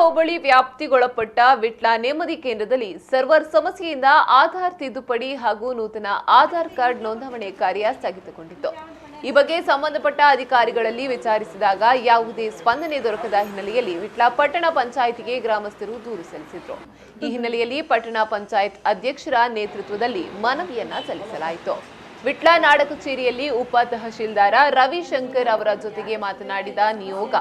ಹೋಬಳಿ ವ್ಯಾಪ್ತಿಗೊಳಪಟ್ಟ ವಿಟ್ಲ ನೆಮ್ಮದಿ ಕೇಂದ್ರದಲ್ಲಿ ಸರ್ವರ್ ಸಮಸ್ಯೆಯಿಂದ ಆಧಾರ್ ತಿದ್ದುಪಡಿ ಹಾಗೂ ನೂತನ ಆಧಾರ್ ಕಾರ್ಡ್ ನೋಂದಣಿ ಕಾರ್ಯ ಸ್ಥಗಿತಗೊಂಡಿತ್ತು. ಈ ಬಗ್ಗೆ ಸಂಬಂಧಪಟ್ಟ ಅಧಿಕಾರಿಗಳಲ್ಲಿ ವಿಚಾರಿಸಿದಾಗ ಯಾವುದೇ ಸ್ಪಂದನೆ ದೊರಕದ ಹಿನ್ನೆಲೆಯಲ್ಲಿ ವಿಟ್ಲ ಪಟ್ಟಣ ಪಂಚಾಯಿತಿಗೆ ಗ್ರಾಮಸ್ಥರು ದೂರು ಸಲ್ಲಿಸಿದರು. ಈ ಹಿನ್ನೆಲೆಯಲ್ಲಿ ಪಟ್ಟಣ ಪಂಚಾಯತ್ ಅಧ್ಯಕ್ಷರ ನೇತೃತ್ವದಲ್ಲಿ ಮನವಿಯನ್ನ ಸಲ್ಲಿಸಲಾಯಿತು. ವಿಟ್ಲ ನಾಡ ಕಚೇರಿಯಲ್ಲಿ ಉಪ ತಹಶೀಲ್ದಾರ ರವಿಶಂಕರ್ ಅವರ ಜೊತೆಗೆ ಮಾತನಾಡಿದ ನಿಯೋಗ,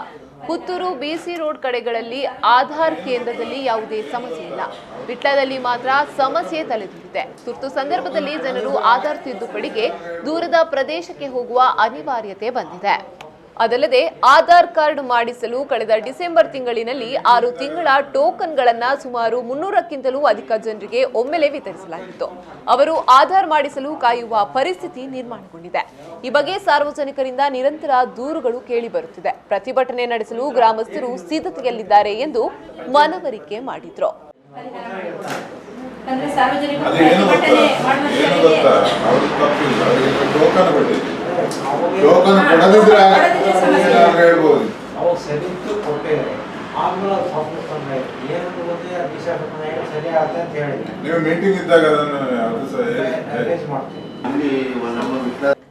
ಪುತ್ತೂರು ಬಿಸಿ ರೋಡ್ ಕಡೆಗಳಲ್ಲಿ ಆಧಾರ್ ಕೇಂದ್ರದಲ್ಲಿ ಯಾವುದೇ ಸಮಸ್ಯೆ ಇಲ್ಲ, ವಿಟ್ಲದಲ್ಲಿ ಮಾತ್ರ ಸಮಸ್ಯೆ ತಲೆದೂರಿದೆ. ತುರ್ತು ಸಂದರ್ಭದಲ್ಲಿ ಜನರು ಆಧಾರ್ ತಿದ್ದುಪಡಿಗೆ ದೂರದ ಪ್ರದೇಶಕ್ಕೆ ಹೋಗುವ ಅನಿವಾರ್ಯತೆ ಬಂದಿದೆ. ಅದಲ್ಲದೆ ಆಧಾರ್ ಕಾರ್ಡ್ ಮಾಡಿಸಲು ಕಳೆದ ಡಿಸೆಂಬರ್ ತಿಂಗಳಿನಲ್ಲಿ 6 ತಿಂಗಳ ಟೋಕನ್ಗಳನ್ನು ಸುಮಾರು 300ಕ್ಕಿಂತಲೂ ಅಧಿಕ ಜನರಿಗೆ ಒಮ್ಮೆಲೆ ವಿತರಿಸಲಾಗಿತ್ತು. ಅವರು ಆಧಾರ್ ಮಾಡಿಸಲು ಕಾಯುವ ಪರಿಸ್ಥಿತಿ ನಿರ್ಮಾಣಗೊಂಡಿದೆ. ಈ ಬಗ್ಗೆ ಸಾರ್ವಜನಿಕರಿಂದ ನಿರಂತರ ದೂರುಗಳು ಕೇಳಿ ಬರುತ್ತಿದೆ. ಪ್ರತಿಭಟನೆ ನಡೆಸಲು ಗ್ರಾಮಸ್ಥರು ಸಿದ್ಧತೆಯಲ್ಲಿದ್ದಾರೆ ಎಂದು ಮನವರಿಕೆ ಮಾಡಿದ್ರು.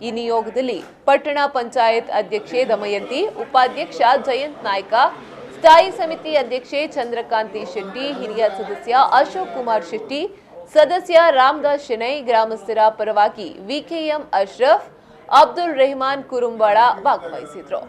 ಈ ನಿಯೋಗದಲ್ಲಿ ಪಟ್ಟಣ ಪಂಚಾಯತ್ ಅಧ್ಯಕ್ಷೆ ದಮಯಂತಿ, ಉಪಾಧ್ಯಕ್ಷ ಜಯಂತ್ ನಾಯ್ಕ, ಸ್ಥಾಯಿ ಸಮಿತಿ ಅಧ್ಯಕ್ಷೆ ಚಂದ್ರಕಾಂತಿ ಶೆಟ್ಟಿ, ಹಿರಿಯ ಸದಸ್ಯ ಅಶೋಕ್ ಕುಮಾರ್ ಶೆಟ್ಟಿ, ಸದಸ್ಯ ರಾಮದಾಸ್ ಶೆಣೈ, ಗ್ರಾಮಸ್ಥರ ಪರವಾಗಿ ವಿಕೆಎಂ ಅಶ್ರಫ್, ಅಬ್ದುಲ್ ರೆಹಮಾನ್ ಕುರುಂಬಾಳ ಭಾಗವಹಿಸಿದ್ರು.